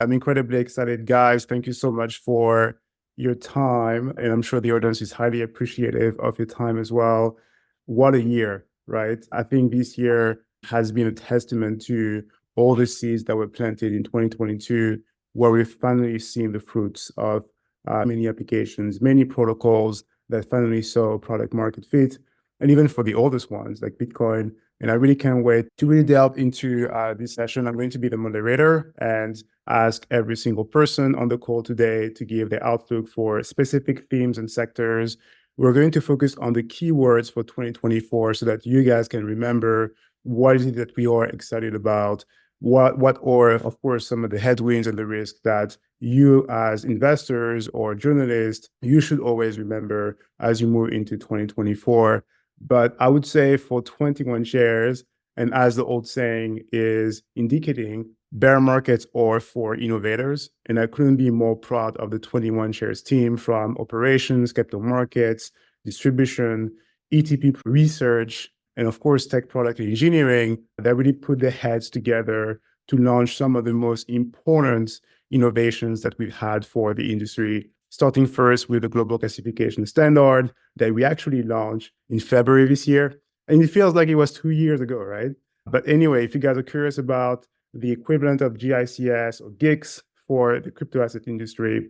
I'm incredibly excited, guys. Thank you so much for your time. And I'm sure the audience is highly appreciative of your time as well. What a year, right? I think this year has been a testament to all the seeds that were planted in 2022, where we've finally seen the fruits of many applications, many protocols that finally saw product market fit. And even for the oldest ones like Bitcoin. And I really can't wait to really delve into this session. I'm going to be the moderator and ask every single person on the call today to give their outlook for specific themes and sectors. We're going to focus on the keywords for 2024 so that you guys can remember what is it that we are excited about, what are, of course, some of the headwinds and the risks that you as investors or journalists, you should always remember as you move into 2024. But I would say for 21 shares, and as the old saying is indicating, bear markets are for innovators. And I couldn't be more proud of the 21 shares team, from operations, capital markets, distribution, ETP research, and of course, tech product engineering, that really put their heads together to launch some of the most important innovations that we've had for the industry, starting first with the global classification standard that we actually launched in February this year. And it feels like it was 2 years ago, right? But anyway, if you guys are curious about the equivalent of GICS or GICS for the crypto asset industry,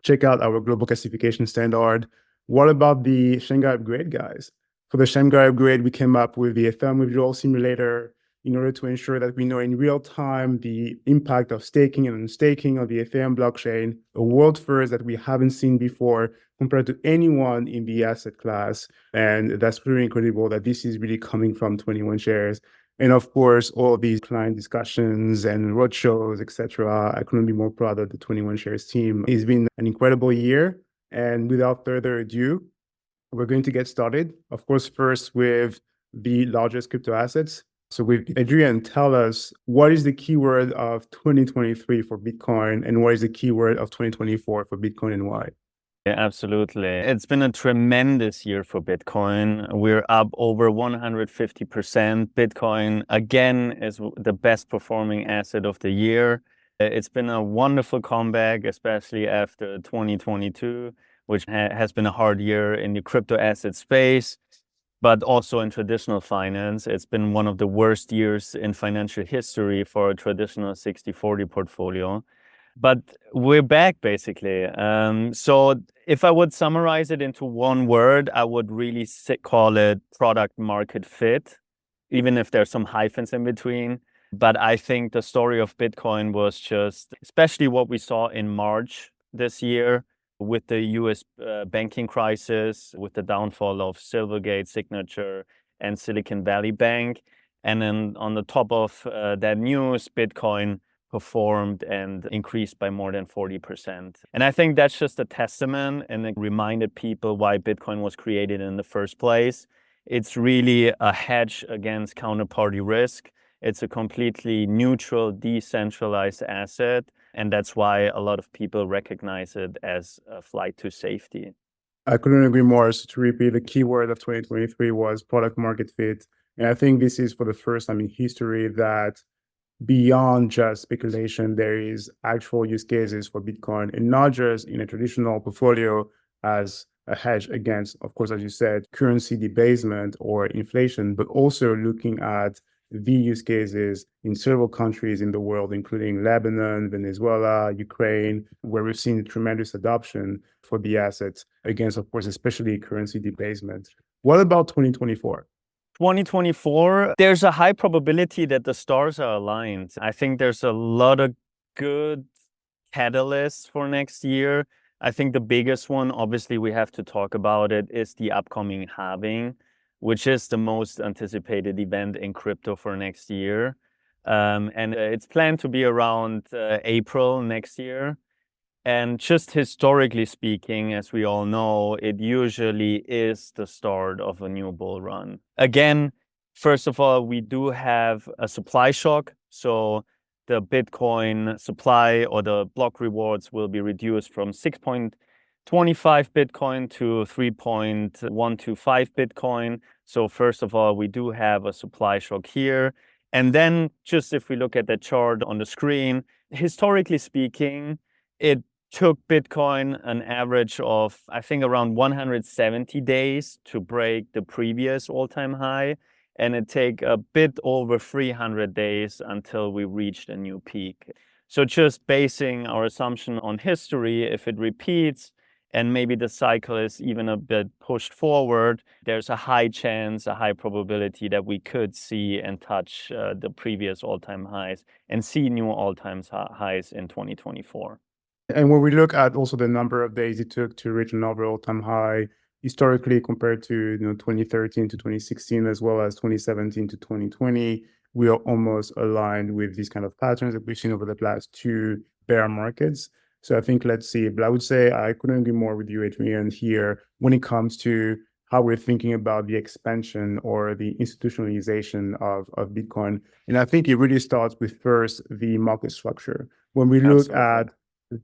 check out our global classification standard. What about the Shanghai upgrade, guys? For the Shanghai upgrade, we came up with the Ethereum withdrawal simulator in order to ensure that we know in real time the impact of staking and unstaking on the Ethereum blockchain, a world first that we haven't seen before compared to anyone in the asset class. And that's pretty incredible that this is really coming from 21 shares. And of course, all these client discussions and roadshows, etc. I couldn't be more proud of the 21 shares team. It's been an incredible year. And without further ado, we're going to get started. Of course, first with the largest crypto assets. So with Adrian, tell us, what is the keyword of 2023 for Bitcoin and what is the keyword of 2024 for Bitcoin and why? Yeah, absolutely. It's been a tremendous year for Bitcoin. We're up over 150%. Bitcoin, again, is the best performing asset of the year. It's been a wonderful comeback, especially after 2022, which has been a hard year in the crypto asset space, but also in traditional finance. It's been one of the worst years in financial history for a traditional 60-40 portfolio. But we're back, basically. So if I would summarize it into one word, I would really call it product market fit, even if there's some hyphens in between. But I think the story of Bitcoin was just, especially what we saw in March this year with the US banking crisis, with the downfall of Silvergate, Signature, and Silicon Valley Bank. And then on the top of that news, Bitcoin performed and increased by more than 40%. And I think that's just a testament, and it reminded people why Bitcoin was created in the first place. It's really a hedge against counterparty risk. It's a completely neutral, decentralized asset. And that's why a lot of people recognize it as a flight to safety. I couldn't agree more. So to repeat, the keyword of 2023 was product market fit. And I think this is for the first time in history that beyond just speculation, there is actual use cases for Bitcoin, and not just in a traditional portfolio as a hedge against, of course, as you said, currency debasement or inflation, but also looking at the use cases in several countries in the world, including Lebanon, Venezuela, Ukraine, where we've seen tremendous adoption for the assets against, of course, especially currency debasement. What about 2024? 2024, there's a high probability that the stars are aligned. I think there's a lot of good catalysts for next year. I think the biggest one, obviously we have to talk about it, is the upcoming halving, which is the most anticipated event in crypto for next year. And it's planned to be around April next year. And just historically speaking, as we all know, it usually is the start of a new bull run. Again, first of all, we do have a supply shock. So the Bitcoin supply or the block rewards will be reduced from 6.25 Bitcoin to 3.125 Bitcoin. So first of all, we do have a supply shock here. And then just if we look at the chart on the screen, historically speaking, it took Bitcoin an average of, I think, around 170 days to break the previous all-time high. And it take a bit over 300 days until we reached a new peak. So just basing our assumption on history, if it repeats and maybe the cycle is even a bit pushed forward, there's a high chance, a high probability that we could see and touch the previous all-time highs and see new all-time highs in 2024. And when we look at also the number of days it took to reach another all-time high, historically compared to 2013 to 2016, as well as 2017 to 2020, we are almost aligned with these kind of patterns that we've seen over the last two bear markets. So I think, let's see, but I would say I couldn't agree more with you, Adrian, here when it comes to how we're thinking about the expansion or the institutionalization of Bitcoin. And I think it really starts with first the market structure. When we look at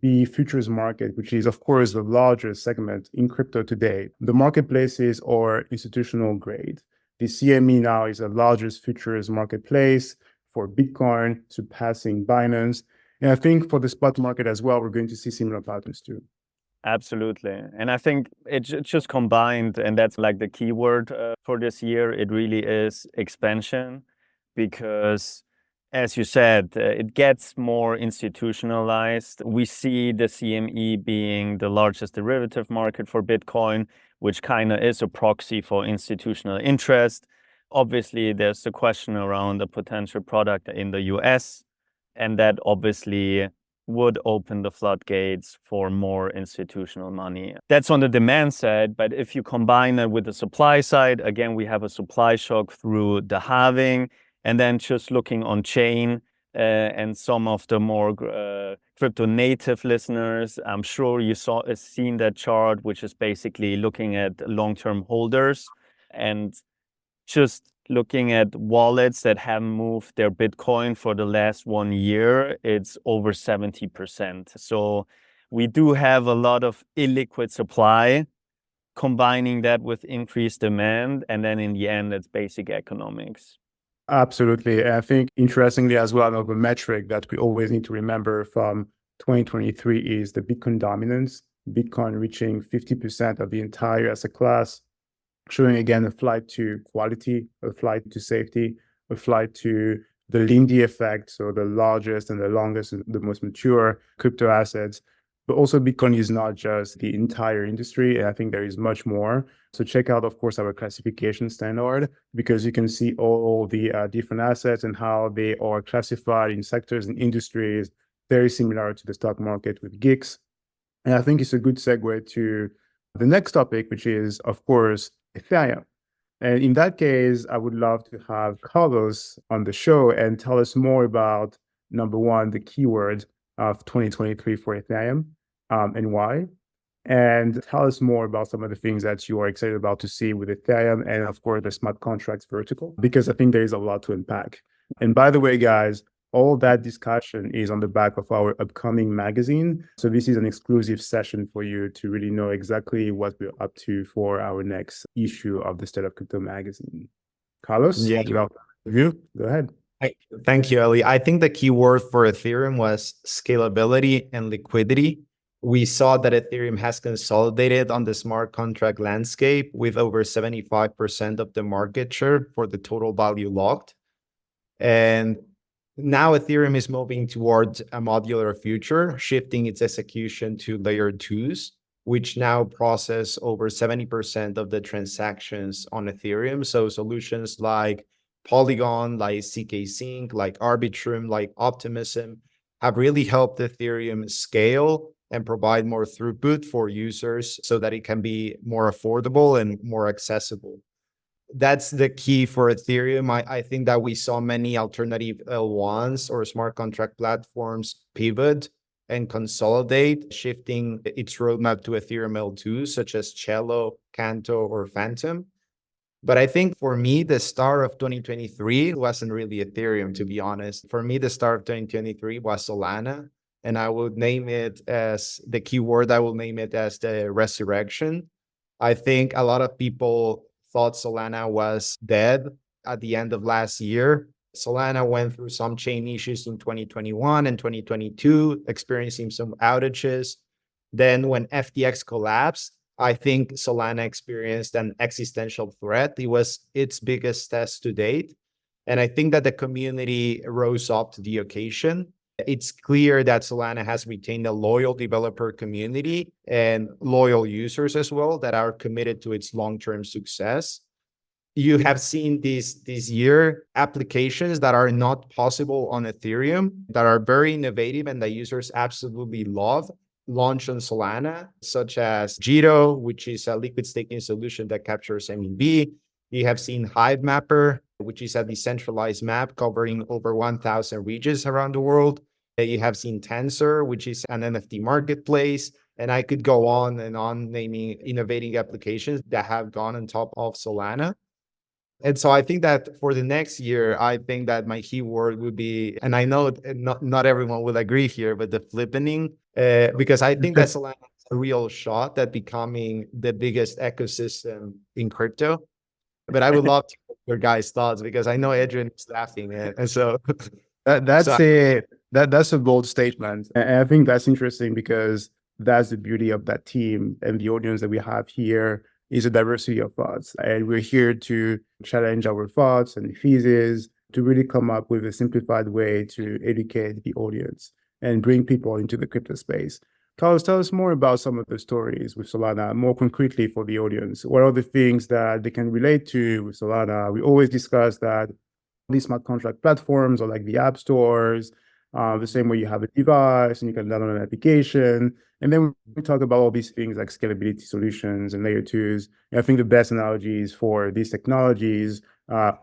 the futures market, which is, of course, the largest segment in crypto today, the marketplaces are institutional grade. The CME now is the largest futures marketplace for Bitcoin, surpassing Binance. And I think for the spot market as well, we're going to see similar patterns too. Absolutely. And I think it's just combined, and that's like the key word for this year. It really is expansion, because as you said, it gets more institutionalized. We see the CME being the largest derivative market for Bitcoin, which kind of is a proxy for institutional interest. Obviously, there's the question around the potential product in the US, and that obviously would open the floodgates for more institutional money. That's on the demand side, but if you combine that with the supply side, again, we have a supply shock through the halving. And then just looking on chain and some of the more crypto native listeners, I'm sure you seen that chart, which is basically looking at long-term holders and just looking at wallets that have moved their Bitcoin for the last 1 year. It's over 70%. So we do have a lot of illiquid supply, combining that with increased demand. And then in the end, it's basic economics. Absolutely. And I think, interestingly as well, another metric that we always need to remember from 2023 is the Bitcoin dominance, Bitcoin reaching 50% of the entire asset class, showing again a flight to quality, a flight to safety, a flight to the Lindy effect, so the largest and the longest and the most mature crypto assets. But also Bitcoin is not just the entire industry, and I think there is much more. So check out, of course, our classification standard, because you can see all the different assets and how they are classified in sectors and industries, very similar to the stock market with GICS. And I think it's a good segue to the next topic, which is, of course, Ethereum. And in that case, I would love to have Carlos on the show and tell us more about, number one, the keywords of 2023 for Ethereum and why. And tell us more about some of the things that you are excited about to see with Ethereum and, of course, the smart contracts vertical, because I think there is a lot to unpack. And by the way, guys, all that discussion is on the back of our upcoming magazine. So this is an exclusive session for you to really know exactly what we're up to for our next issue of the State of Crypto magazine. Carlos, Yeah. without review, go ahead. Thank you, Eli. I think the key word for Ethereum was scalability and liquidity. We saw that Ethereum has consolidated on the smart contract landscape with over 75% of the market share for the total value locked. And now Ethereum is moving towards a modular future, shifting its execution to layer 2s, which now process over 70% of the transactions on Ethereum. So solutions like Polygon, like ZK Sync, like Arbitrum, like Optimism have really helped Ethereum scale and provide more throughput for users so that it can be more affordable and more accessible. That's the key for Ethereum. I think that we saw many alternative L1s or smart contract platforms pivot and consolidate, shifting its roadmap to Ethereum L2, such as Cello, Canto, or Phantom. But I think for me, the star of 2023 wasn't really Ethereum, to be honest. For me, the star of 2023 was Solana. And I would name it as the keyword, I will name it as the resurrection. I think a lot of people thought Solana was dead at the end of last year. Solana went through some chain issues in 2021 and 2022, experiencing some outages. Then when FTX collapsed, I think Solana experienced an existential threat. It was its biggest test to date. And I think that the community rose up to the occasion. It's clear that Solana has retained a loyal developer community and loyal users as well that are committed to its long-term success. You have seen this year applications that are not possible on Ethereum, that are very innovative and that users absolutely love, launch on Solana, such as 𝕋𝕠𝕕𝕖, which is a liquid staking solution that captures MEV. You have seen HiveMapper, which is a decentralized map covering over 1,000 regions around the world. You have seen Tensor, which is an NFT marketplace. And I could go on and on naming innovating applications that have gone on top of Solana. And so I think that for the next year, I think that my keyword would be, and I know not everyone will agree here, but the flippening, because I think that Solana has a real shot at becoming the biggest ecosystem in crypto. But I would love to hear your guys' thoughts because I know Adrian is laughing. And so that's a bold statement. And I think that's interesting because that's the beauty of that team and the audience that we have here is a diversity of thoughts. And we're here to challenge our thoughts and theses to really come up with a simplified way to educate the audience and bring people into the crypto space. Tell us more about some of the stories with Solana, more concretely for the audience. What are the things that they can relate to with Solana? We always discuss that these smart contract platforms are like the app stores, the same way you have a device and you can download an application. And then we talk about all these things like scalability solutions and layer twos. And I think the best analogies for these technologies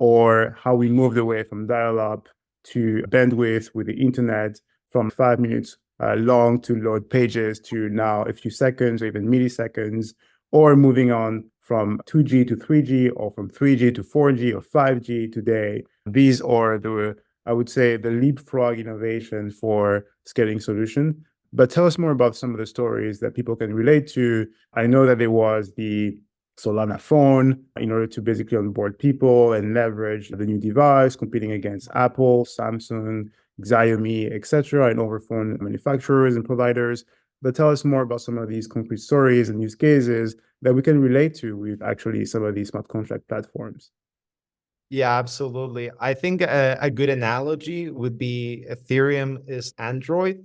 or how we moved away from dial-up to bandwidth with the internet from 5 minutes long to load pages to now a few seconds or even milliseconds, or moving on from 2G to 3G or from 3G to 4G or 5G today. These are I would say, the leapfrog innovation for scaling solution. But tell us more about some of the stories that people can relate to. I know that there was the Solana phone in order to basically onboard people and leverage the new device, competing against Apple, Samsung, Xiaomi, etc., and other phone manufacturers and providers. But tell us more about some of these concrete stories and use cases that we can relate to with actually some of these smart contract platforms. Yeah, absolutely. I think a good analogy would be Ethereum is Android,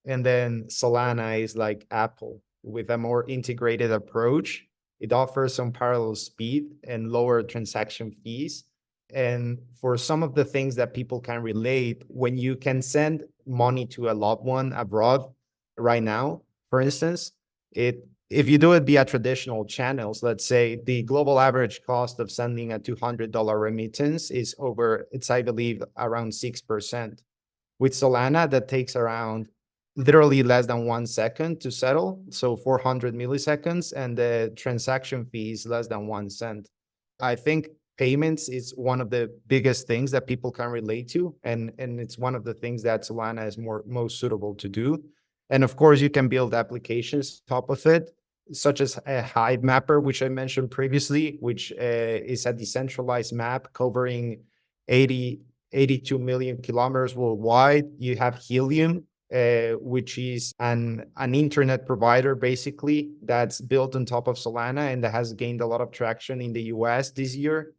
and then Solana is like Apple with a more integrated approach. It offers some parallel speed and lower transaction fees. And for some of the things that people can relate, when you can send money to a loved one abroad right now, for instance, if you do it via traditional channels, let's say the global average cost of sending a $200 remittance is I believe, around 6%. With Solana, that takes around literally less than 1 second to settle, so 400 milliseconds, and the transaction fee is less than 1 cent. I think payments is one of the biggest things that people can relate to, and it's one of the things that Solana is most suitable to do. And of course, you can build applications on top of it, such as a HiveMapper, which I mentioned previously, which is a decentralized map covering 82 million kilometers worldwide. You have Helium, which is an internet provider, basically, that's built on top of Solana and that has gained a lot of traction in the US this year.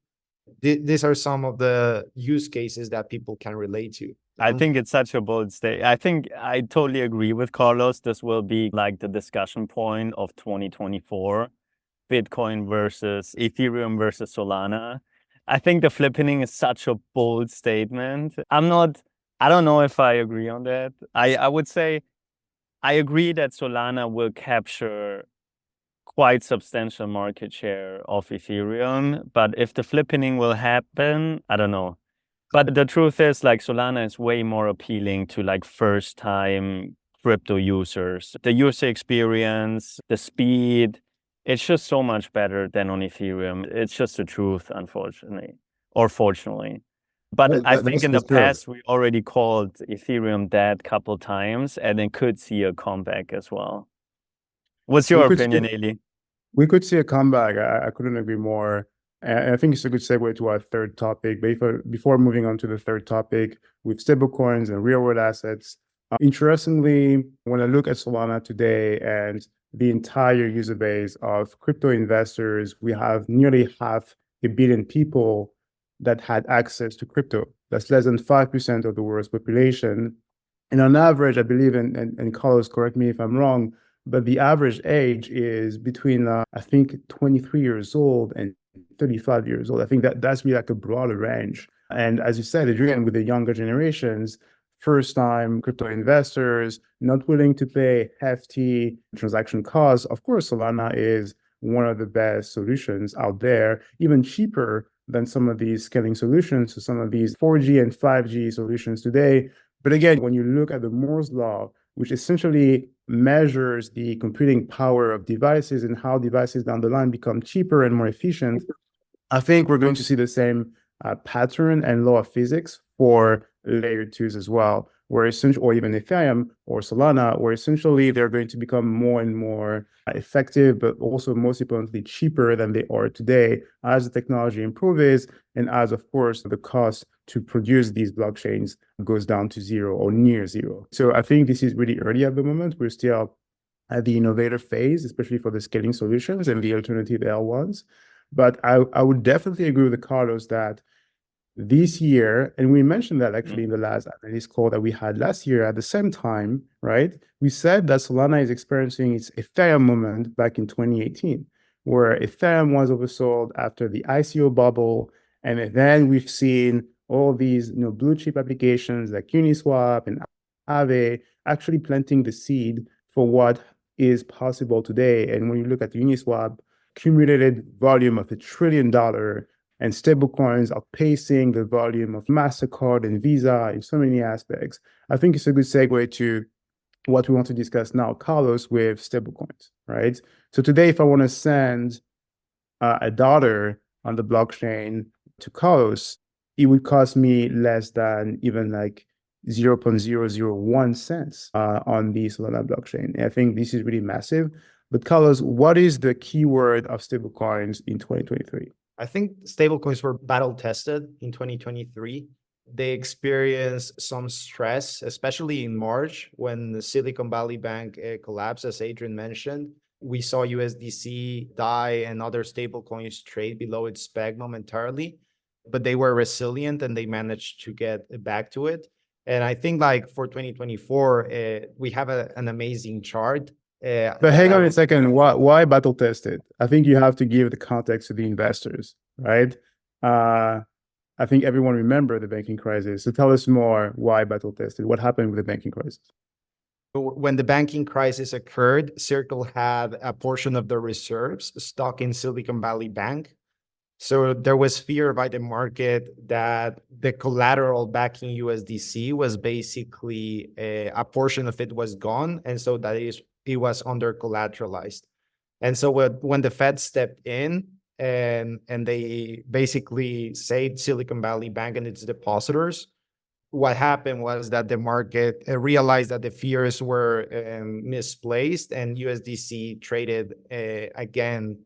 These are some of the use cases that people can relate to. I think it's such a bold statement. I think I totally agree with Carlos. This will be like the discussion point of 2024, Bitcoin versus Ethereum versus Solana. I think the flippening is such a bold statement. I don't know if I agree on that. I would say I agree that Solana will capture quite substantial market share of Ethereum, but if the flippening will happen, I don't know. But the truth is, like, Solana is way more appealing to like first-time crypto users. The user experience, the speed, it's just so much better than on Ethereum. It's just the truth, unfortunately, or fortunately. But I think in the past, we already called Ethereum dead a couple times, and it could see a comeback as well. What's your opinion, Eli? We could see a comeback. I couldn't agree more. And I think it's a good segue to our third topic. Before moving on to the third topic with stablecoins and real-world assets, interestingly, when I look at Solana today and the entire user base of crypto investors, we have nearly 500 million people that had access to crypto. That's less than 5% of the world's population. And on average, I believe, and Carlos, correct me if I'm wrong, but the average age is between, I think, 23 years old and 35 years old. I think that's really like a broader range. And as you said, Adrian, with the younger generations, first-time crypto investors, not willing to pay hefty transaction costs. Of course, Solana is one of the best solutions out there, even cheaper than some of these scaling solutions, so some of these 4G and 5G solutions today. But again, when you look at the Moore's law, which essentially measures the computing power of devices and how devices down the line become cheaper and more efficient, I think we're going to see the same pattern and law of physics for layer 2s as well, where essentially, or even Ethereum or Solana, where essentially they're going to become more and more effective, but also most importantly cheaper than they are today as the technology improves and as, of course, the cost to produce these blockchains goes down to zero or near zero. So I think this is really early at the moment. We're still at the innovator phase, especially for the scaling solutions and the alternative L1s. But I would definitely agree with Carlos that this year, and we mentioned that actually in the last analyst call that we had last year at the same time, right? We said that Solana is experiencing its Ethereum moment back in 2018, where Ethereum was oversold after the ICO bubble. And then we've seen all these blue chip applications like Uniswap and Aave actually planting the seed for what is possible today. And when you look at Uniswap, accumulated volume of $1 trillion, and stablecoins are pacing the volume of MasterCard and Visa in so many aspects. I think it's a good segue to what we want to discuss now, Carlos, with stablecoins, right? So today, if I want to send $1 on the blockchain to Carlos, it would cost me less than even like 0.001 cents on the Solana blockchain. And I think this is really massive. But Carlos, what is the keyword of stablecoins in 2023? I think stablecoins were battle tested in 2023. They experienced some stress, especially in March when the Silicon Valley Bank collapsed, as Adrian mentioned. We saw USDC, DAI, and other stablecoins trade below its peg momentarily, but they were resilient and they managed to get back to it. And I think like for 2024, we have an amazing chart. But hang on a second. Why battle tested? I think you have to give the context to the investors, right? I think everyone remember the banking crisis. So tell us more why battle tested. What happened with the banking crisis? When the banking crisis occurred, Circle had a portion of the reserves stuck in Silicon Valley Bank. So there was fear by the market that the collateral backing USDC was basically a portion of it was gone. And so that it was under collateralized. And so when the Fed stepped in and they basically saved Silicon Valley Bank and its depositors, what happened was that the market realized that the fears were misplaced and USDC traded again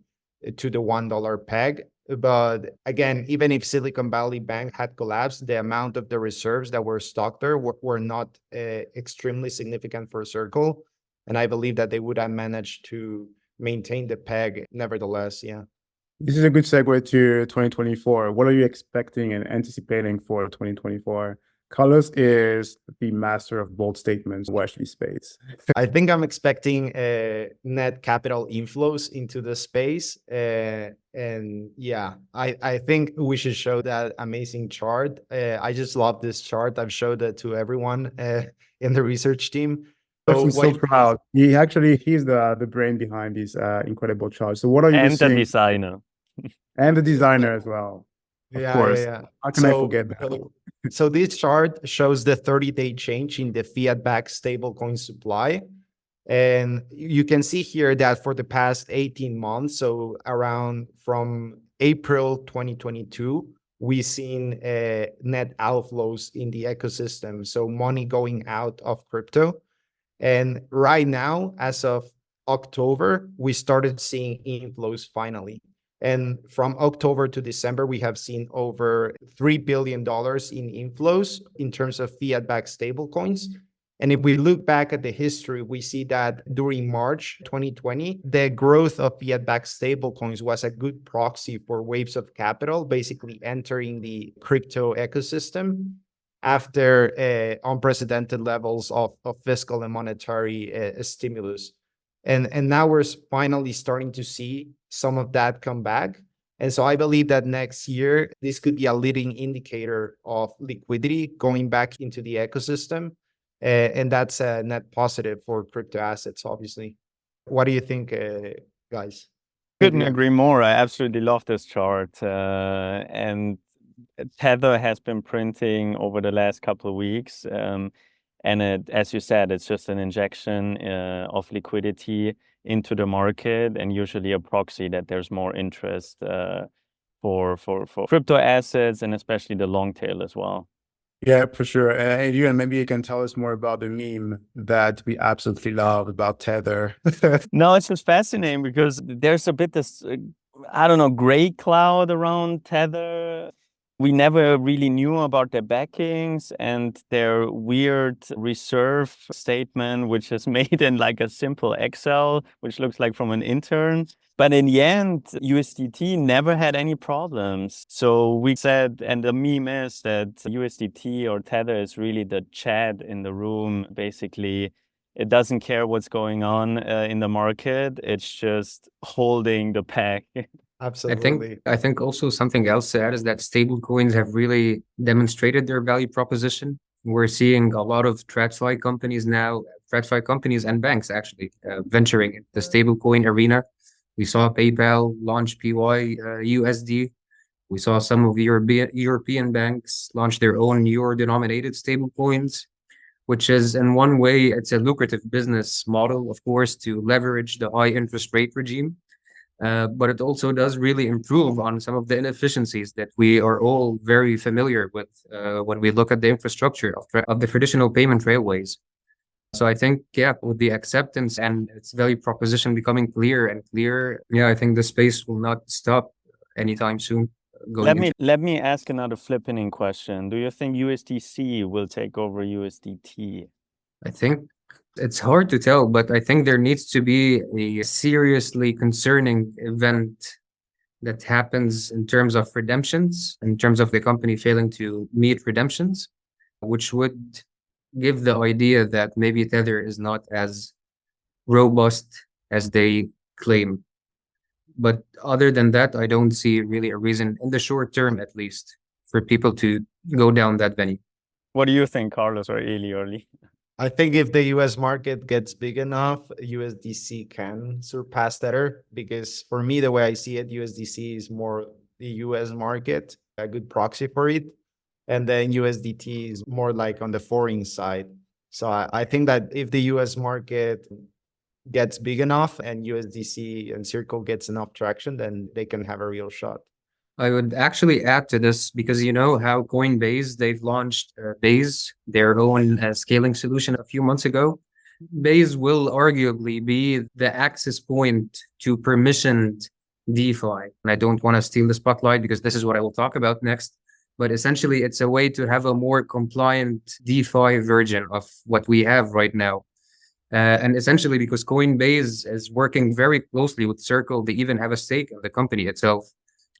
to the $1 peg. But again, even if Silicon Valley Bank had collapsed, the amount of the reserves that were stocked there were not extremely significant for Circle. And I believe that they would have managed to maintain the peg nevertheless, yeah. This is a good segue to 2024. What are you expecting and anticipating for 2024? Carlos is the master of bold statements. Watch this space. I think I'm expecting net capital inflows into the space. And yeah, I think we should show that amazing chart. I just love this chart. I've showed it to everyone in the research team. I'm so proud. He's the brain behind this incredible chart. So what are you seeing? And the designer. And the designer as well. Of course. Yeah. How can I forget that? So this chart shows the 30-day change in the fiat-backed stablecoin supply. And you can see here that for the past 18 months, so around from April 2022, we've seen net outflows in the ecosystem. So money going out of crypto. And right now, as of October, we started seeing inflows finally. And from October to December, we have seen over $3 billion in inflows in terms of fiat-backed stablecoins. And if we look back at the history, we see that during March 2020, the growth of fiat-backed stablecoins was a good proxy for waves of capital, basically entering the crypto ecosystem after unprecedented levels of fiscal and monetary stimulus. And now we're finally starting to see some of that come back. And so I believe that next year, this could be a leading indicator of liquidity going back into the ecosystem. And that's a net positive for crypto assets, obviously. What do you think, guys? Couldn't agree more. I absolutely love this chart. And Tether has been printing over the last couple of weeks. And as you said, it's just an injection of liquidity into the market, and usually a proxy that there's more interest for crypto assets, and especially the long tail as well. Yeah, for sure. Adrian, maybe you can tell us more about the meme that we absolutely love about Tether. No, it's just fascinating because there's a bit this, I don't know, gray cloud around Tether. We never really knew about their backings and their weird reserve statement, which is made in like a simple Excel, which looks like from an intern. But in the end, USDT never had any problems. So we said, and the meme is that USDT or Tether is really the Chad in the room. Basically, it doesn't care what's going on in the market. It's just holding the pack. Absolutely. I think also something else to add is that stablecoins have really demonstrated their value proposition. We're seeing a lot of TradFi companies now, TradFi companies and banks actually venturing into the stablecoin arena. We saw PayPal launch PYUSD. We saw some of the European banks launch their own euro-denominated stablecoins, which is in one way, it's a lucrative business model, of course, to leverage the high interest rate regime. But it also does really improve on some of the inefficiencies that we are all very familiar with when we look at the infrastructure of the traditional payment railways. So I think, yeah, with the acceptance and its value proposition becoming clearer and clearer, yeah, I think the space will not stop anytime soon. Let me ask another flipping question. Do you think USDC will take over USDT? I think it's hard to tell, but I think there needs to be a seriously concerning event that happens in terms of redemptions, in terms of the company failing to meet redemptions, which would give the idea that maybe Tether is not as robust as they claim. But other than that, I don't see really a reason in the short term, at least, for people to go down that venue. What do you think, Carlos or Eli or Lee? I think if the US market gets big enough, USDC can surpass Tether, because for me, the way I see it, USDC is more the US market, a good proxy for it. And then USDT is more like on the foreign side. So I think that if the US market gets big enough and USDC and Circle gets enough traction, then they can have a real shot. I would actually add to this because you know how Coinbase, they've launched Base, their own scaling solution a few months ago. Base will arguably be the access point to permissioned DeFi. And I don't want to steal the spotlight because this is what I will talk about next. But essentially, it's a way to have a more compliant DeFi version of what we have right now. And essentially, because Coinbase is working very closely with Circle, they even have a stake in the company itself.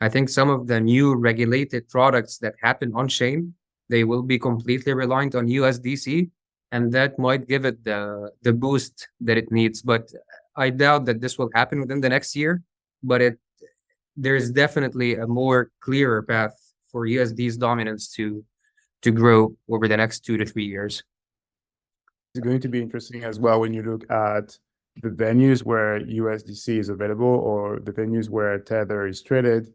I think some of the new regulated products that happen on chain, they will be completely reliant on USDC, and that might give it the boost that it needs. But I doubt that this will happen within the next year. But there's definitely a more clearer path for USD's dominance to grow over the next 2 to 3 years. It's going to be interesting as well when you look at the venues where USDC is available or the venues where Tether is traded.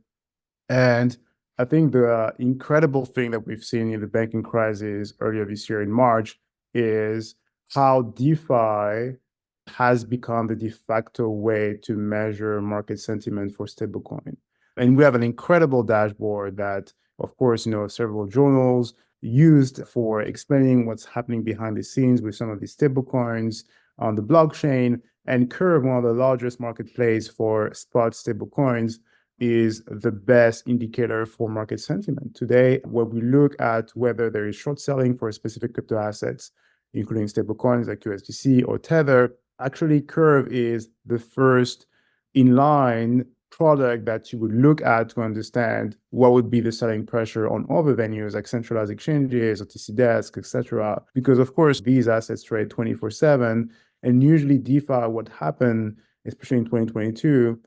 And I think the incredible thing that we've seen in the banking crisis earlier this year in March is how DeFi has become the de facto way to measure market sentiment for stablecoin. And we have an incredible dashboard that, of course, several journals used for explaining what's happening behind the scenes with some of these stablecoins on the blockchain. And Curve, one of the largest marketplaces for spot stablecoins, is the best indicator for market sentiment. Today, when we look at whether there is short selling for specific crypto assets, including stablecoins like USDC or Tether, actually Curve is the first inline product that you would look at to understand what would be the selling pressure on other venues like centralized exchanges, OTC desks, etc. Because of course, these assets trade 24/7, and usually DeFi, what happened, especially in 2022,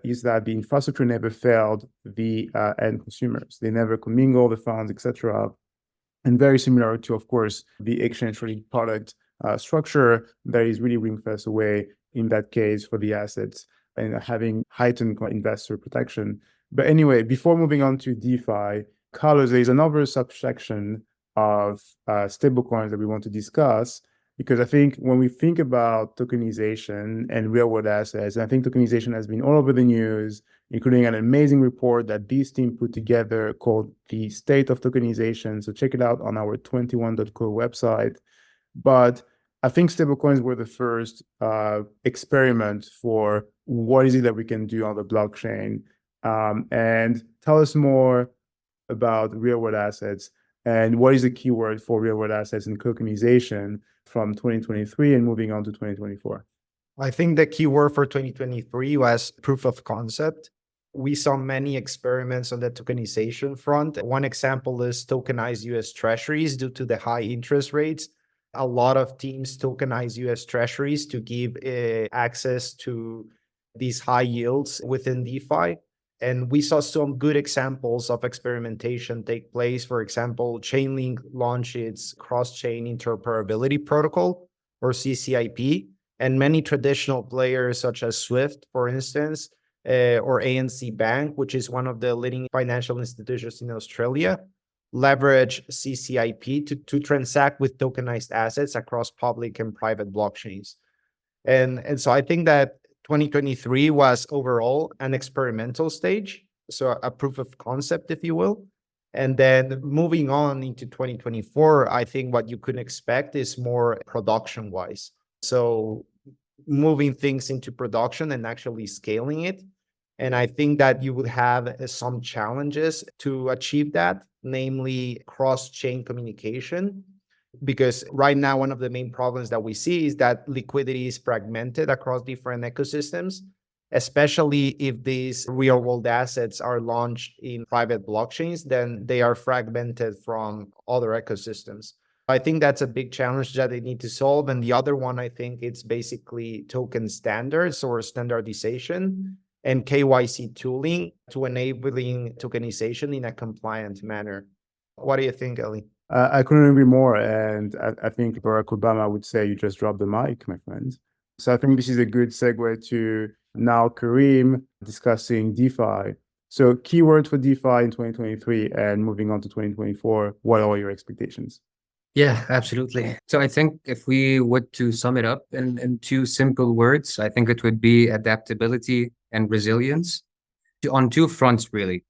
is that the infrastructure never failed the end consumers. They never commingle the funds, etc. And very similar to, of course, the exchange-traded product structure that is really ring-fenced away in that case for the assets and having heightened investor protection. But anyway, before moving on to DeFi, Carlos, there is another subsection of stablecoins that we want to discuss, because I think when we think about tokenization and real-world assets, I think tokenization has been all over the news, including an amazing report that this team put together called The State of Tokenization. So check it out on our 21.co website. But I think stablecoins were the first experiment for what is it that we can do on the blockchain. And tell us more about real-world assets and what is the keyword for real-world assets and tokenization from 2023 and moving on to 2024. I think the key word for 2023 was proof of concept. We saw many experiments on the tokenization front. One example is tokenized US treasuries due to the high interest rates. A lot of teams tokenize US treasuries to give access to these high yields within DeFi. And we saw some good examples of experimentation take place. For example, Chainlink launched its cross-chain interoperability protocol, or CCIP, and many traditional players such as Swift, for instance, or ANC Bank, which is one of the leading financial institutions in Australia, leverage CCIP to transact with tokenized assets across public and private blockchains. And so I think that 2023 was overall an experimental stage, so a proof of concept, if you will. And then moving on into 2024, I think what you could expect is more production-wise. So moving things into production and actually scaling it. And I think that you would have some challenges to achieve that, namely cross-chain communication. Because right now, one of the main problems that we see is that liquidity is fragmented across different ecosystems, especially if these real-world assets are launched in private blockchains, then they are fragmented from other ecosystems. I think that's a big challenge that they need to solve. And the other one, I think it's basically token standards or standardization and KYC tooling to enabling tokenization in a compliant manner. What do you think, Ellie? I couldn't agree more. And I think Barack Obama would say, you just dropped the mic, my friend. So I think this is a good segue to now Kareem discussing DeFi. So keywords for DeFi in 2023 and moving on to 2024, what are your expectations? Yeah, absolutely. So I think if we were to sum it up in two simple words, I think it would be adaptability and resilience on two fronts, really.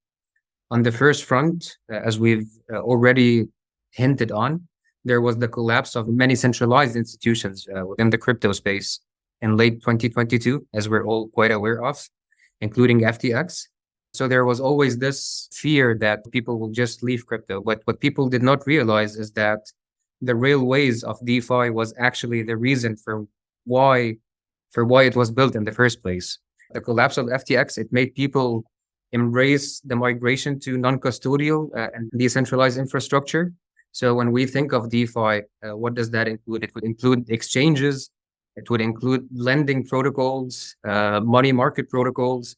On the first front, as we've already hinted on, there was the collapse of many centralized institutions within the crypto space in late 2022, as we're all quite aware of, including FTX. So there was always this fear that people will just leave crypto. But what people did not realize is that the railways of DeFi was actually the reason for why it was built in the first place. The collapse of FTX, it made people embrace the migration to non-custodial and decentralized infrastructure. So when we think of DeFi, what does that include? It would include exchanges. It would include lending protocols, money market protocols.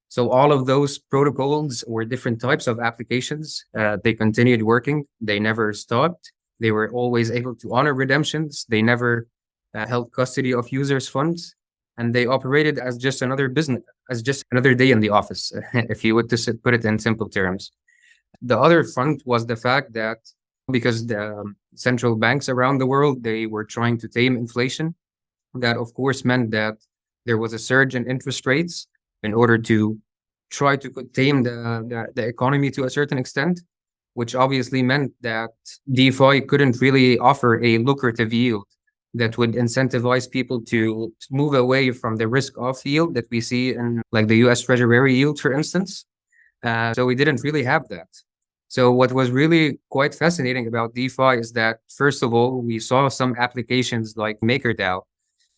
So all of those protocols were different types of applications. They continued working. They never stopped. They were always able to honor redemptions. They never held custody of users' funds. And they operated as just another business, as just another day in the office, if you would to put it in simple terms. The other front was the fact that because the central banks around the world, they were trying to tame inflation. That, of course, meant that there was a surge in interest rates in order to try to tame the economy to a certain extent, which obviously meant that DeFi couldn't really offer a lucrative yield that would incentivize people to move away from the risk-off yield that we see in like the US Treasury yield, for instance. So we didn't really have that. So what was really quite fascinating about DeFi is that, first of all, we saw some applications like MakerDAO.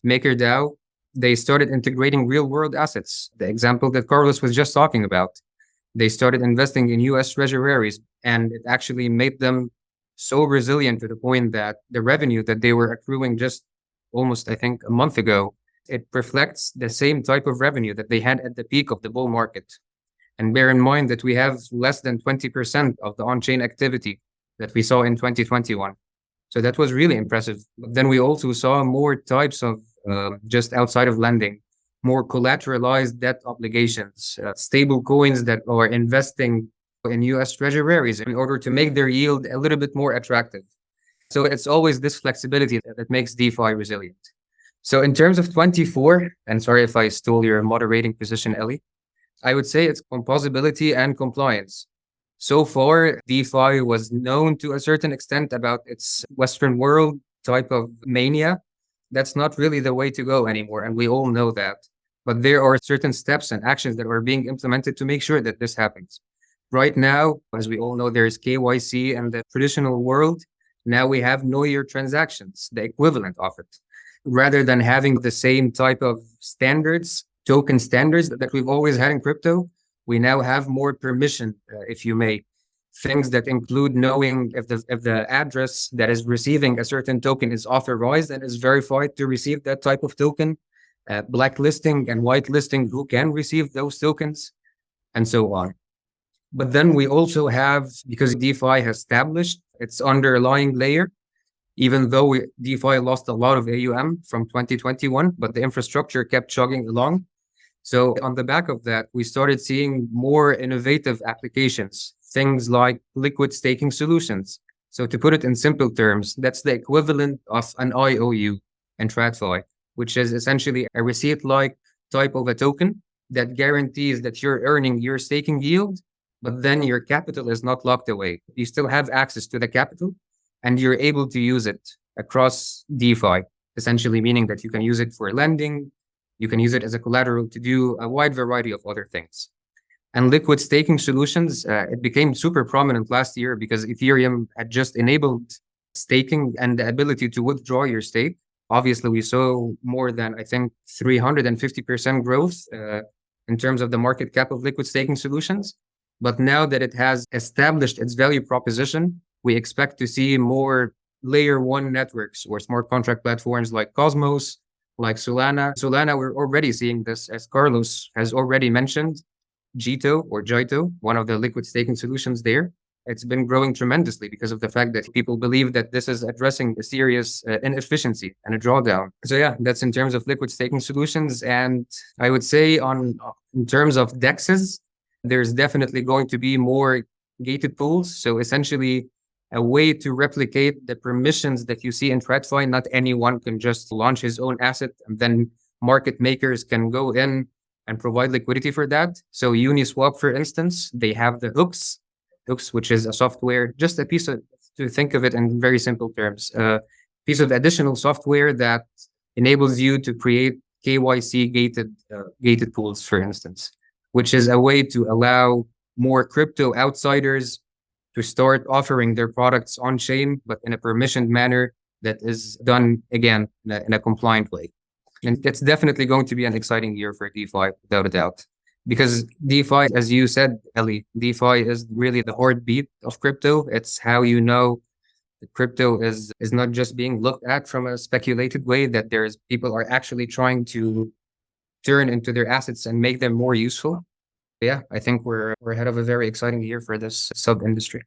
MakerDAO, they started integrating real-world assets, the example that Carlos was just talking about. They started investing in US treasuries, and it actually made them so resilient to the point that the revenue that they were accruing just almost, I think, a month ago, it reflects the same type of revenue that they had at the peak of the bull market. And bear in mind that we have less than 20% of the on-chain activity that we saw in 2021. So that was really impressive. But then we also saw more types of just outside of lending, more collateralized debt obligations, stable coins that are investing in US treasuries in order to make their yield a little bit more attractive. So it's always this flexibility that makes DeFi resilient. So in terms of 24, and sorry if I stole your moderating position, Ellie, I would say it's composability and compliance. So far, DeFi was known to a certain extent about its Western world type of mania. That's not really the way to go anymore, and we all know that. But there are certain steps and actions that are being implemented to make sure that this happens. Right now, as we all know, there's KYC in the traditional world. Now we have know your transactions, the equivalent of it. Rather than having the same type of standards, token standards that we've always had in crypto, we now have more permission, if you may. Things that include knowing if the address that is receiving a certain token is authorized and is verified to receive that type of token, blacklisting and whitelisting who can receive those tokens, and so on. But then we also have, because DeFi has established its underlying layer, even though DeFi lost a lot of AUM from 2021, but the infrastructure kept chugging along. So on the back of that, we started seeing more innovative applications, things like liquid staking solutions. So to put it in simple terms, that's the equivalent of an IOU in TradFi, which is essentially a receipt-like type of a token that guarantees that you're earning your staking yield, but then your capital is not locked away. You still have access to the capital, and you're able to use it across DeFi, essentially meaning that you can use it for lending, you can use it as a collateral to do a wide variety of other things. And liquid staking solutions, it became super prominent last year because Ethereum had just enabled staking and the ability to withdraw your stake. Obviously, we saw more than, I think, 350% growth in terms of the market cap of liquid staking solutions. But now that it has established its value proposition, we expect to see more layer one networks or smart contract platforms like Cosmos, like Solana. Solana, we're already seeing this, as Carlos has already mentioned, Jito, one of the liquid staking solutions there. It's been growing tremendously because of the fact that people believe that this is addressing a serious inefficiency and a drawdown. So yeah, that's in terms of liquid staking solutions. And I would say in terms of DEXs, there's definitely going to be more gated pools. So essentially a way to replicate the permissions that you see in TradFi. Not anyone can just launch his own asset, and then market makers can go in and provide liquidity for that. So Uniswap, for instance, they have the hooks, which is a software, just a piece of, to think of it in very simple terms, a piece of additional software that enables you to create KYC gated pools, for instance, which is a way to allow more crypto outsiders to start offering their products on chain, but in a permissioned manner that is done, again, in a compliant way. And it's definitely going to be an exciting year for DeFi, without a doubt. Because DeFi, as you said, Ellie, DeFi is really the heartbeat of crypto. It's how you know that crypto is not just being looked at from a speculated way, that there's people are actually trying to turn into their assets and make them more useful. Yeah, I think we're ahead of a very exciting year for this sub-industry.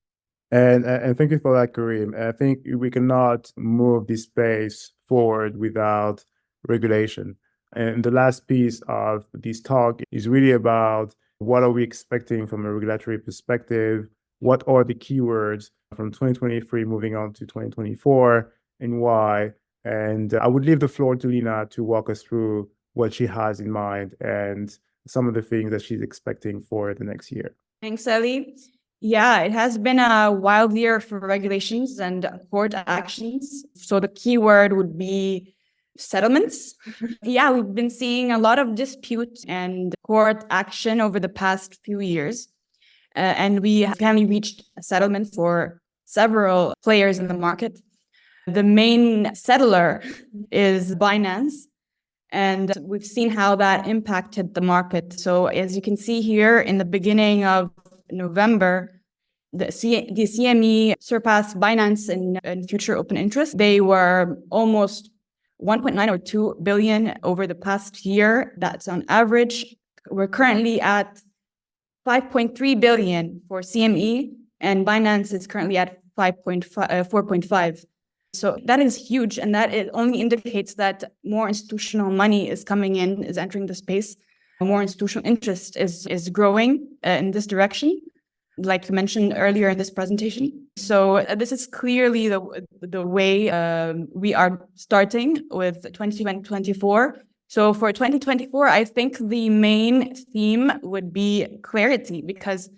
And thank you for that, Kareem. I think we cannot move this space forward without regulation. And the last piece of this talk is really about what are we expecting from a regulatory perspective? What are the keywords from 2023 moving on to 2024 and why? And I would leave the floor to Lina to walk us through what she has in mind and some of the things that she's expecting for the next year. Thanks, Ellie. Yeah, it has been a wild year for regulations and court actions. So the key word would be settlements. Yeah, we've been seeing a lot of dispute and court action over the past few years. And we have finally reached a settlement for several players in the market. The main settler is Binance. And we've seen how that impacted the market. So as you can see here, in the beginning of November, the CME surpassed Binance in future open interest. They were almost 1.9 or 2 billion over the past year. That's on average. We're currently at 5.3 billion for CME, and Binance is currently at 4.5. So that is huge, and that it only indicates that more institutional money is coming in, is entering the space. More institutional interest is growing in this direction, like you mentioned earlier in this presentation. So this is clearly the way we are starting with 2024. So for 2024, I think the main theme would be clarity, because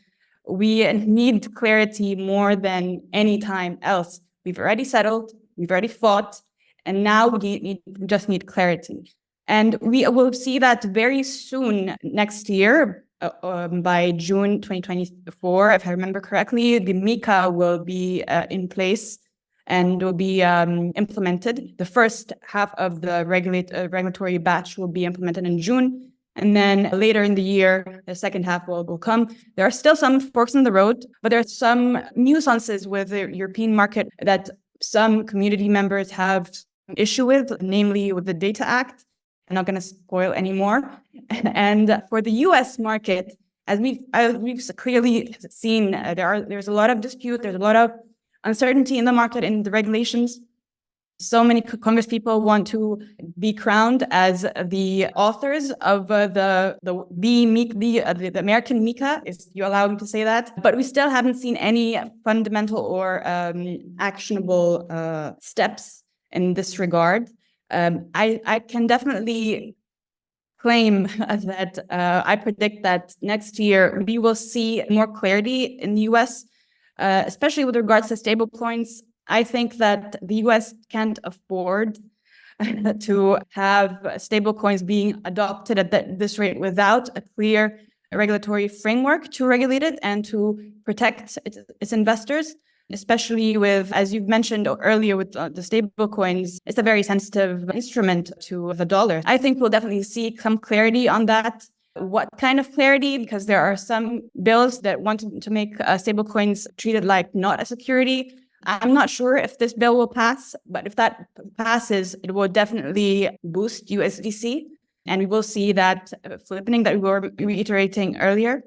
we need clarity more than any time else. We've already settled, we've already fought, and now we just need clarity. And we will see that very soon next year, by June 2024, if I remember correctly, the MiCA will be in place and will be implemented. The first half of the regulatory batch will be implemented in June. And then later in the year, the second half will come. There are still some forks in the road, but there are some nuances with the European market that some community members have issue with, namely with the Data Act. I'm not going to spoil anymore. And for the US market, as we've clearly seen, there's a lot of dispute, there's a lot of uncertainty in the market and the regulations. So many Congress people want to be crowned as the authors of the American MiCA, if you allow me to say that. But we still haven't seen any fundamental or actionable steps in this regard. I can definitely claim that I predict that next year we will see more clarity in the US, especially with regards to stablecoins. I think that the US can't afford to have stablecoins being adopted at this rate without a clear regulatory framework to regulate it and to protect its investors, especially with, as you've mentioned earlier, with the stablecoins. It's a very sensitive instrument to the dollar. I think we'll definitely see some clarity on that. What kind of clarity? Because there are some bills that want to make stablecoins treated like not a security. I'm not sure if this bill will pass, but if that passes, it will definitely boost USDC. And we will see that flipping that we were reiterating earlier.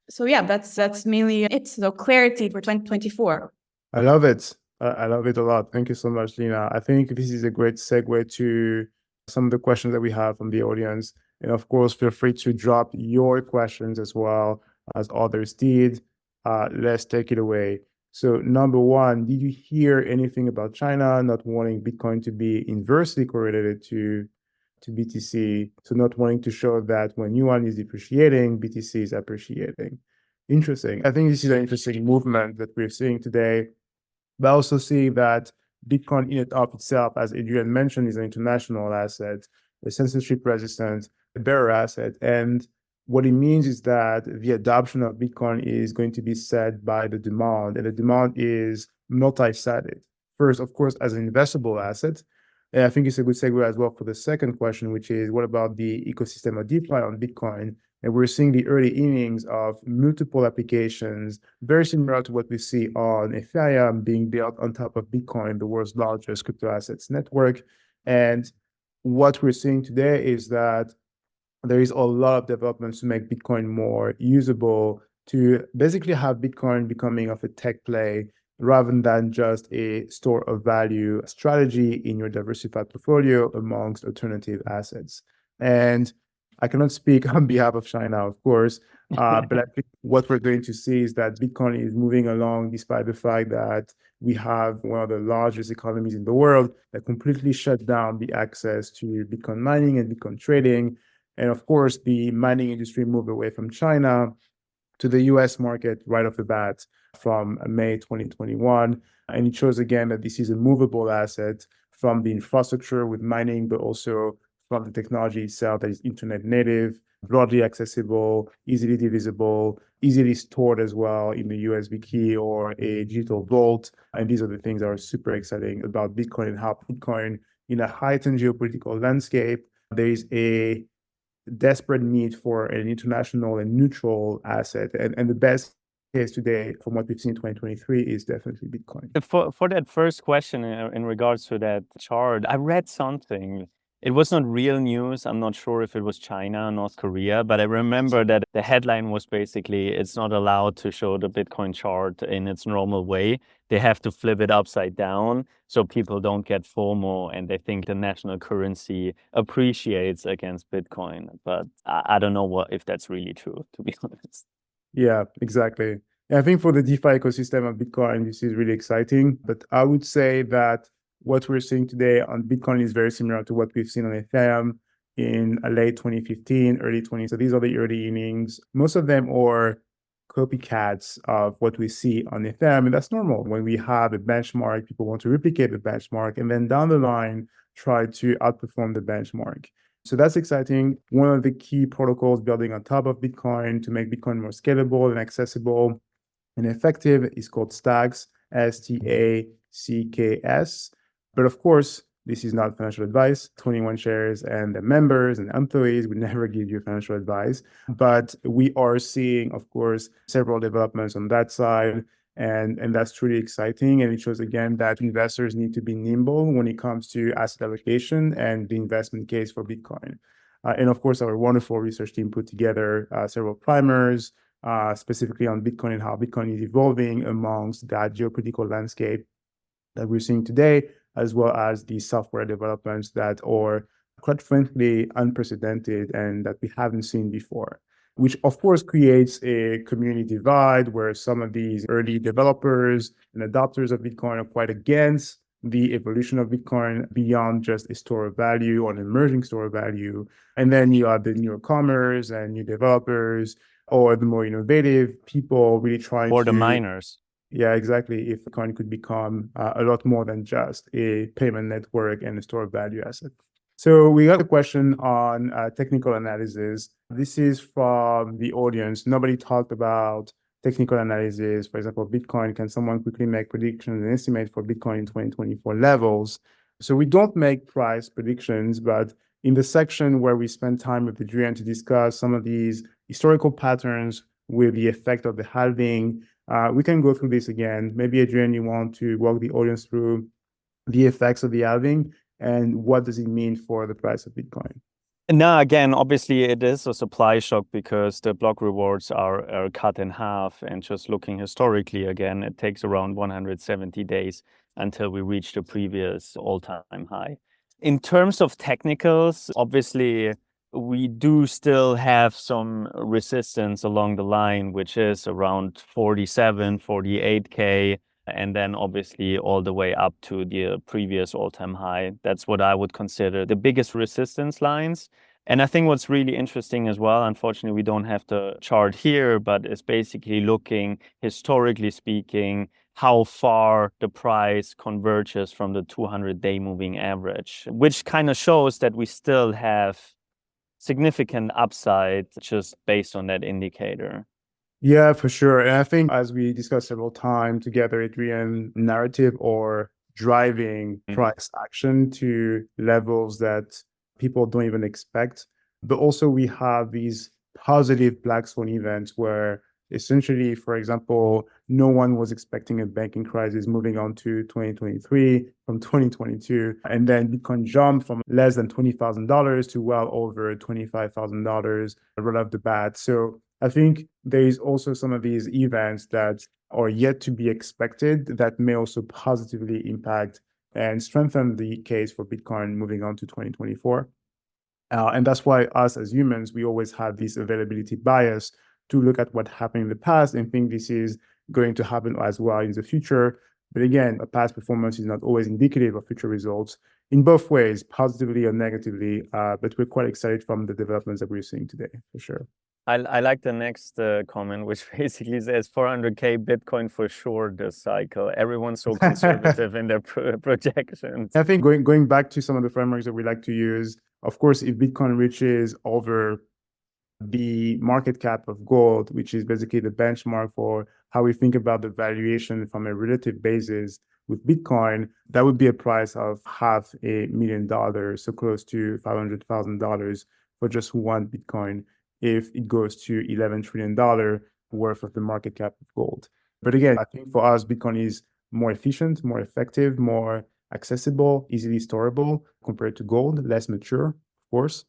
So yeah, that's mainly it. So clarity for 2024. I love it. I love it a lot. Thank you so much, Lina. I think this is a great segue to some of the questions that we have from the audience. And of course, feel free to drop your questions as well as others did. Let's take it away. So number one, did you hear anything about China not wanting Bitcoin to be inversely correlated to BTC? So not wanting to show that when yuan is depreciating, BTC is appreciating. Interesting. I think this is an interesting movement that we're seeing today. But I also see that Bitcoin in and of itself, as Adrian mentioned, is an international asset, a censorship resistant, a bearer asset. And what it means is that the adoption of Bitcoin is going to be set by the demand, and the demand is multi-sided. First, of course, as an investable asset. And I think it's a good segue as well for the second question, which is what about the ecosystem of DeFi on Bitcoin? And we're seeing the early innings of multiple applications, very similar to what we see on Ethereum being built on top of Bitcoin, the world's largest crypto assets network. And what we're seeing today is that there is a lot of developments to make Bitcoin more usable, to basically have Bitcoin becoming of a tech play rather than just a store of value strategy in your diversified portfolio amongst alternative assets. And I cannot speak on behalf of China, of course, but I think what we're going to see is that Bitcoin is moving along despite the fact that we have one of the largest economies in the world that completely shut down the access to Bitcoin mining and Bitcoin trading. And of course, the mining industry moved away from China to the US market right off the bat from May 2021. And it shows again that this is a movable asset from the infrastructure with mining, but also from the technology itself that is internet native, broadly accessible, easily divisible, easily stored as well in the USB key or a digital vault. And these are the things that are super exciting about Bitcoin and how Bitcoin, in a heightened geopolitical landscape, there is a desperate need for an international and neutral asset. And the best case today, from what we've seen in 2023, is definitely Bitcoin. For that first question in regards to that chart, I read something. It was not real news. I'm not sure if it was China or North Korea, but I remember that the headline was basically, it's not allowed to show the Bitcoin chart in its normal way. They have to flip it upside down so people don't get FOMO and they think the national currency appreciates against Bitcoin. But I don't know if that's really true, to be honest. Yeah, exactly. And I think for the DeFi ecosystem of Bitcoin, this is really exciting. But I would say that what we're seeing today on Bitcoin is very similar to what we've seen on Ethereum in late 2015, early 20. So these are the early innings. Most of them are copycats of what we see on Ethereum. And that's normal. When we have a benchmark, people want to replicate the benchmark and then down the line, try to outperform the benchmark. So that's exciting. One of the key protocols building on top of Bitcoin to make Bitcoin more scalable and accessible and effective is called Stacks, STACKS. But of course, this is not financial advice. 21 shares and the members and employees would never give you financial advice. But we are seeing, of course, several developments on that side. And that's truly exciting. And it shows again that investors need to be nimble when it comes to asset allocation and the investment case for Bitcoin. And of course, our wonderful research team put together several primers, specifically on Bitcoin and how Bitcoin is evolving amongst that geopolitical landscape that we're seeing today, as well as the software developments that are quite frankly unprecedented and that we haven't seen before, which of course creates a community divide where some of these early developers and adopters of Bitcoin are quite against the evolution of Bitcoin beyond just a store of value or an emerging store of value. And then you have the newcomers and new developers or the more innovative people really trying or to... the miners. Yeah, exactly. If Bitcoin could become a lot more than just a payment network and a store of value asset. So we got a question on technical analysis. This is from the audience. Nobody talked about technical analysis. For example, Bitcoin, can someone quickly make predictions and estimate for Bitcoin in 2024 levels? So we don't make price predictions, but in the section where we spend time with Adrian to discuss some of these historical patterns with the effect of the halving, we can go through this again. Maybe, Adrian, you want to walk the audience through the effects of the halving and what does it mean for the price of Bitcoin? Now, again, obviously it is a supply shock because the block rewards are cut in half. And just looking historically, again, it takes around 170 days until we reach the previous all-time high. In terms of technicals, obviously, we do still have some resistance along the line, which is around 47, 48K. And then obviously all the way up to the previous all-time high. That's what I would consider the biggest resistance lines. And I think what's really interesting as well, unfortunately, we don't have the chart here, but it's basically looking, historically speaking, how far the price converges from the 200-day moving average, which kind of shows that we still have significant upside just based on that indicator. Yeah, for sure. And I think as we discussed several times together, Adrian, narrative or driving price action to levels that people don't even expect. But also we have these positive black swan events where essentially, for example, no one was expecting a banking crisis moving on to 2023 from 2022. And then Bitcoin jumped from less than $20,000 to well over $25,000 right off the bat. So I think there is also some of these events that are yet to be expected that may also positively impact and strengthen the case for Bitcoin moving on to 2024. And that's why us as humans, we always have this availability bias to look at what happened in the past and think this is going to happen as well in the future. But again, a past performance is not always indicative of future results in both ways, positively or negatively. But we're quite excited from the developments that we're seeing today, for sure. I like the next comment, which basically says 400K Bitcoin for sure this cycle. Everyone's so conservative in their projections. I think going back to some of the frameworks that we like to use, of course, if Bitcoin reaches over the market cap of gold, which is basically the benchmark for how we think about the valuation from a relative basis with Bitcoin, that would be a price of $500,000, so close to $500,000 for just one Bitcoin if it goes to $11 trillion worth of the market cap of gold. But again, I think for us, Bitcoin is more efficient, more effective, more accessible, easily storable compared to gold, less mature, of course.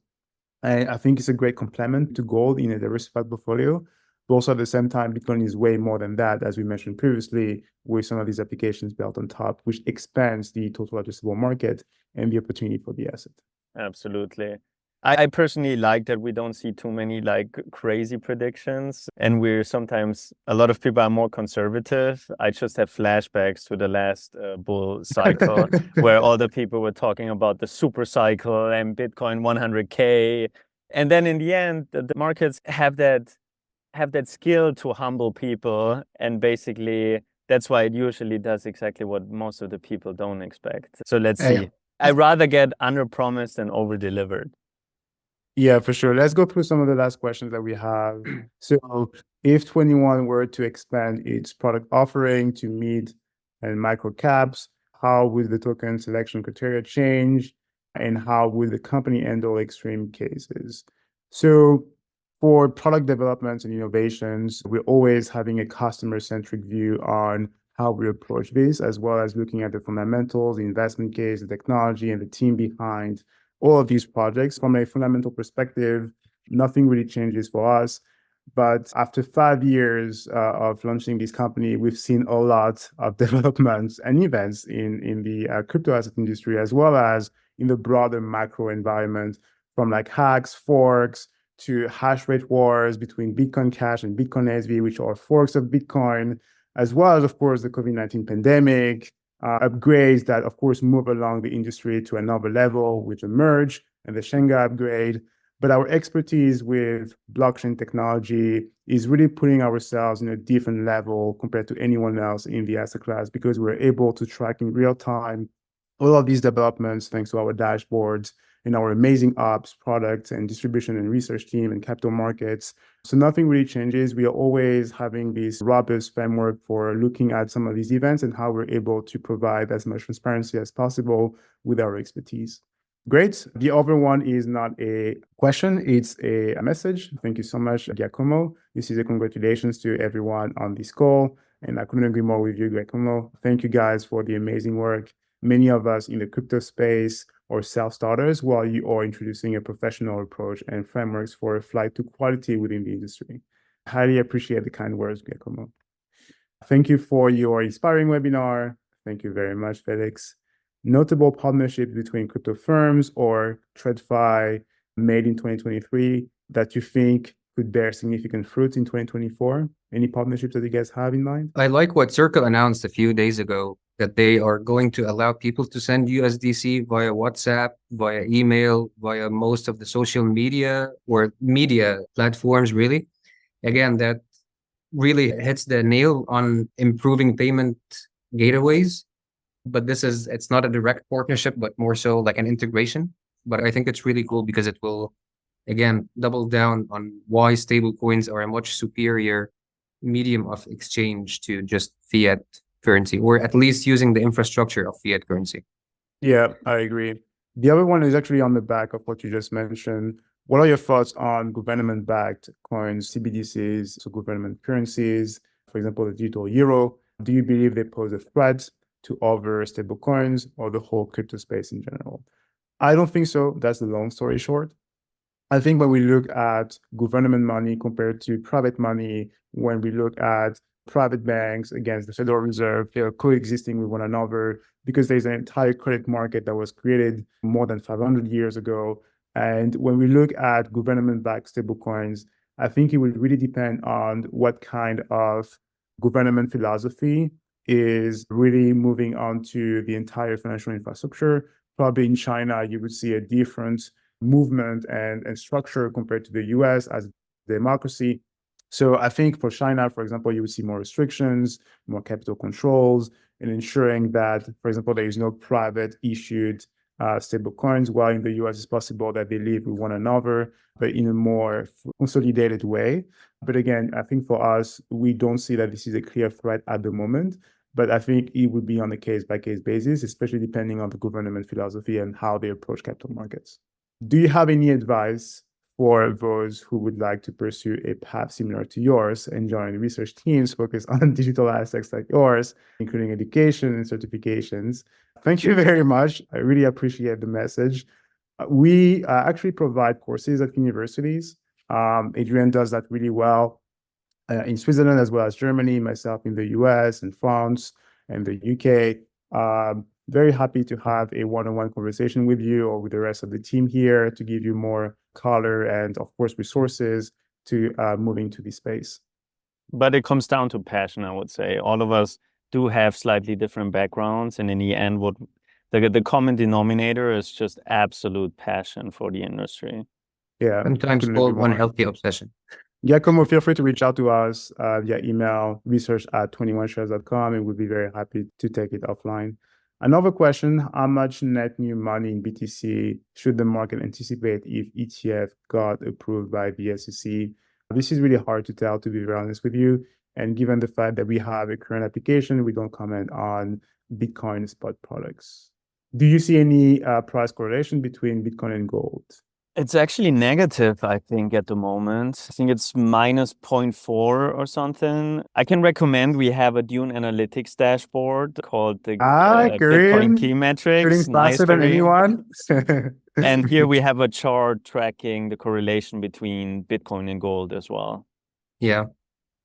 And I think it's a great complement to gold in a diversified portfolio. But also at the same time, Bitcoin is way more than that, as we mentioned previously, with some of these applications built on top, which expands the total addressable market and the opportunity for the asset. Absolutely. I personally like that we don't see too many like crazy predictions, and we're sometimes, a lot of people are more conservative. I just have flashbacks to the last bull cycle where all the people were talking about the super cycle and Bitcoin 100K. And then in the end, the markets have that skill to humble people, and basically that's why it usually does exactly what most of the people don't expect. So let's see. I'd rather get under-promised than over-delivered. Yeah, for sure. Let's go through some of the last questions that we have. So if 21 were to expand its product offering to mid and micro caps, how would the token selection criteria change? And how would the company handle extreme cases? So for product developments and innovations, we're always having a customer-centric view on how we approach this, as well as looking at the fundamentals, the investment case, the technology, and the team behind all of these projects. From a fundamental perspective, nothing really changes for us. But after 5 years of launching this company, we've seen a lot of developments and events in the crypto asset industry, as well as in the broader macro environment, from like hacks, forks, to hash rate wars between Bitcoin Cash and Bitcoin SV, which are forks of Bitcoin, as well as, of course, the COVID-19 pandemic, upgrades that, of course, move along the industry to another level with the merge and the Shanghai upgrade. But our expertise with blockchain technology is really putting ourselves in a different level compared to anyone else in the asset class, because we're able to track in real time all of these developments thanks to our dashboards and our amazing ops, products, and distribution and research team and capital markets. So nothing really changes. We are always having this robust framework for looking at some of these events and how we're able to provide as much transparency as possible with our expertise. Great. The other one is not a question, it's a message. Thank you so much, Giacomo. This is a congratulations to everyone on this call. And I couldn't agree more with you, Giacomo. Thank you guys for the amazing work. Many of us in the crypto space or self-starters, while you are introducing a professional approach and frameworks for a flight to quality within the industry. Highly appreciate the kind words, Giacomo. Thank you for your inspiring webinar. Thank you very much, Felix. Notable partnerships between crypto firms or TradFi made in 2023 that you think could bear significant fruit in 2024? Any partnerships that you guys have in mind? I like what Circle announced a few days ago, that they are going to allow people to send USDC via WhatsApp, via email, via most of the social media or media platforms, really. Again, that really hits the nail on improving payment gateways. But it's not a direct partnership, but more so like an integration. But I think it's really cool because it will, again, double down on why stablecoins are a much superior medium of exchange to just fiat currency, or at least using the infrastructure of fiat currency. Yeah, I agree. The other one is actually on the back of what you just mentioned. What are your thoughts on government-backed coins, CBDCs, so government currencies, for example, the digital euro? Do you believe they pose a threat to other stablecoins or the whole crypto space in general? I don't think so. That's the long story short. I think when we look at government money compared to private money, when we look at private banks against the Federal Reserve, they are coexisting with one another because there's an entire credit market that was created more than 500 years ago. And when we look at government-backed stablecoins, I think it will really depend on what kind of government philosophy is really moving on to the entire financial infrastructure. Probably in China, you would see a different movement and structure compared to the US, as democracy. So I think for China, for example, you would see more restrictions, more capital controls, and ensuring that, for example, there is no private issued stable coins, while in the US it's possible that they live with one another, but in a more consolidated way. But again, I think for us, we don't see that this is a clear threat at the moment, but I think it would be on a case-by-case basis, especially depending on the government philosophy and how they approach capital markets. Do you have any advice for those who would like to pursue a path similar to yours and join research teams focused on digital assets like yours, including education and certifications? Thank you very much. I really appreciate the message. We actually provide courses at universities. Adrian does that really well in Switzerland as well as Germany, myself in the US and France and the UK. Very happy to have a one-on-one conversation with you or with the rest of the team here to give you more color and, of course, resources to move into this space. But it comes down to passion, I would say. All of us do have slightly different backgrounds, and in the end, what the common denominator is just absolute passion for the industry. Yeah. Sometimes called unhealthy obsession. Giacomo, feel free to reach out to us via email, research@21shares.com, and we'll be very happy to take it offline. Another question, how much net new money in BTC should the market anticipate if ETF got approved by the SEC? This is really hard to tell, to be very honest with you. And given the fact that we have a current application, we don't comment on Bitcoin spot products. Do you see any price correlation between Bitcoin and gold? It's actually negative, I think, at the moment. I think it's minus 0.4 or something. I can recommend we have a Dune Analytics dashboard called the Bitcoin Key Metrics. Faster than anyone. And here we have a chart tracking the correlation between Bitcoin and gold as well. Yeah,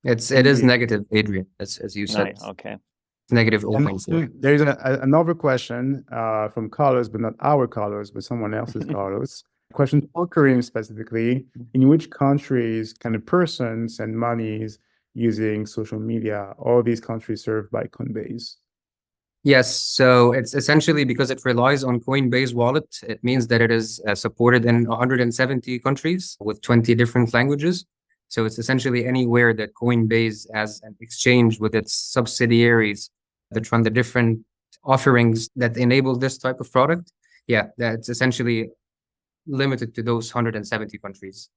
it is negative, Adrian, as you said. Nice. Okay. It's negative 0.4. There's another question from Carlos, but not our Carlos, but someone else's Carlos. Question for Kareem specifically, in which countries can a person send monies using social media? All these countries served by Coinbase. Yes, so it's essentially because it relies on Coinbase wallet. It means that it is supported in 170 countries with 20 different languages. So it's essentially anywhere that Coinbase has an exchange with its subsidiaries that run the different offerings that enable this type of product. Yeah, that's essentially limited to those 170 countries.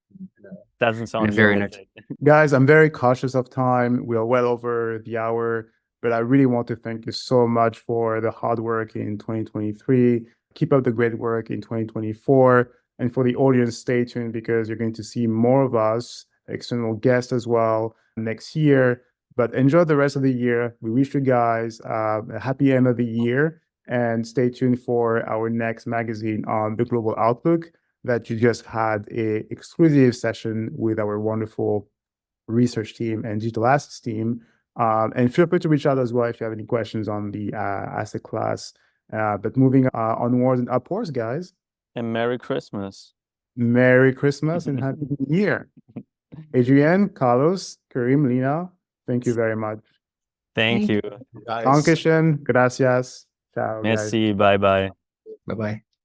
Doesn't sound very nice. Guys, I'm very cautious of time. We are well over the hour, but I really want to thank you so much for the hard work in 2023. Keep up the great work in 2024. And for the audience, stay tuned because you're going to see more of us, external guests as well, next year. But enjoy the rest of the year. We wish you guys a happy end of the year. And stay tuned for our next magazine on the Global Outlook that you just had a exclusive session with our wonderful research team and digital assets team. And feel free to reach out as well if you have any questions on the asset class. But moving onwards and upwards, guys. And Merry Christmas. Merry Christmas and Happy New Year. Adrian, Carlos, Kareem, Lina, thank you very much. Thank you. Dankeschön, gracias. Ciao, guys. Merci, bye-bye. Bye-bye.